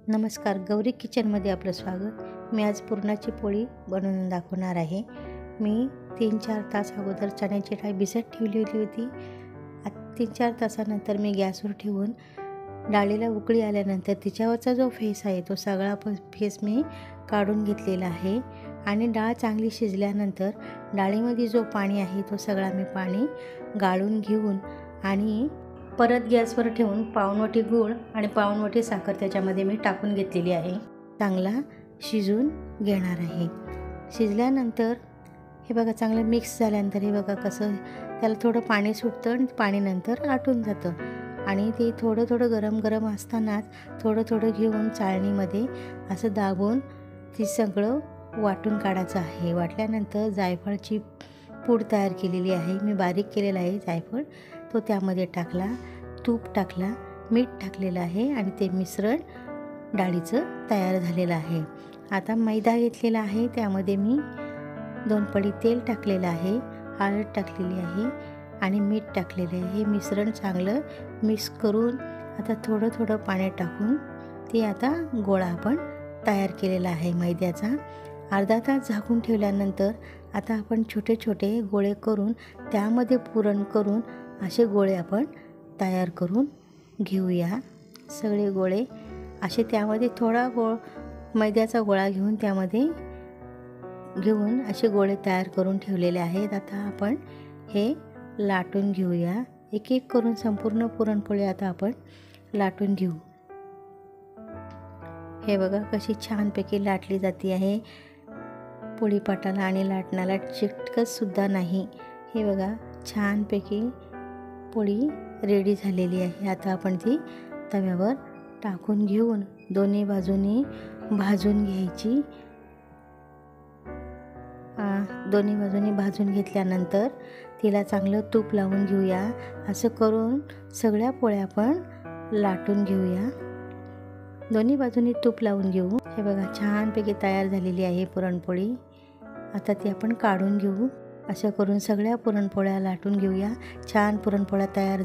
नमस्कार, गौरी किचनमध्ये आपलं स्वागत। मी आज पुरणाची पोळी बनवून दाखवणार आहे। मी 3-4 तास अगोदर चण्याची डाळ भिजत ठेवली होती। 3-4 तासानंतर मी गॅसवर ठेवून डाळीला उकळी आल्यानंतर तिच्यावरचा जो फेस आहे तो सगळा फेस मी काढून घेतलेला आहे आणि डाळ चांगली शिजल्यानंतर डाळीमध्ये जो पाणी आहे तो सगळा मी पाणी गाळून घेऊन आणि परत गॅसवर ठेवून पावनवाटी गूळ आणि पावनवाटी साखर त्याच्यामध्ये मी टाकून घेतलेली आहे। चांगला शिजून घेणार आहे। शिजल्यानंतर हे बघा चांगलं मिक्स झाल्यानंतर हे बघा कसं त्याला थोडं पाणी सुटतं आणि पाणी नंतर आटून जातं आणि ते थोडं गरम असतानाच थोडं घेऊन चाळणीमध्ये असं दाबून ती सगळं वाटून काढायचं आहे। वाटल्यानंतर जायफळची पूड तयार केलेली आहे, मी बारीक केलेला आहे जायफळ, तो त्यामध्ये टाकला, तूप टाकला, मीठ टाकलेलं आहे आणि ते मिश्रण डाळीचं तयार झालेलं आहे। आता मैदा घेतलेला आहे, त्यामध्ये मी 2 पळी तेल टाकलेलं आहे, हळद टाकलेली आहे आणि मीठ टाकलेले आहे। हे मिश्रण चांगलं मिक्स करून आता थोडं पाणी टाकून ते आता गोळा आपण तयार केलेला आहे मैद्याचा। अर्धा तास झाकून ठेवल्यानंतर आता आपण छोटे गोळे करून त्यामध्ये पुरण करून असे गोळे आपण तयार करून घेऊया। सगळे गोळे असे त्यामध्ये थोडा मैद्याचा गोळा घेऊन त्यामध्ये घेऊन असे गोळे तयार करून ठेवलेले आहेत। आता आपण हे लाटून घेऊया, एक करून संपूर्ण पुरणपोळी आता आपण लाटून घेऊ। हे बघा कशी छानपैकी लाटली जाते आहे, पोळीपाटाला आणि लाटण्याला चिटकत सुद्धा नाही। हे बघा छानपैकी पोळी रेडी झालेली आहे। आता आपण ती तव्यावर टाकून घेऊन दोन्ही बाजूनी भाजून घ्यायची। दोन्ही बाजूनी भाजून घेतल्यानंतर तिला चांगलं तूप लावून घेऊया। असं करून सगळ्या पोळ्या आपण लाटून घेऊया, दोन्ही बाजूनी तूप लावून घेऊ। हे बघा छानपैकी तयार झालेली आहे पुरणपोळी। आता ती आपण काढून घेऊ। असं करून सगळ्या पुरणपोळ्या लाटून घेऊया। छान पुरणपोळ्या तयार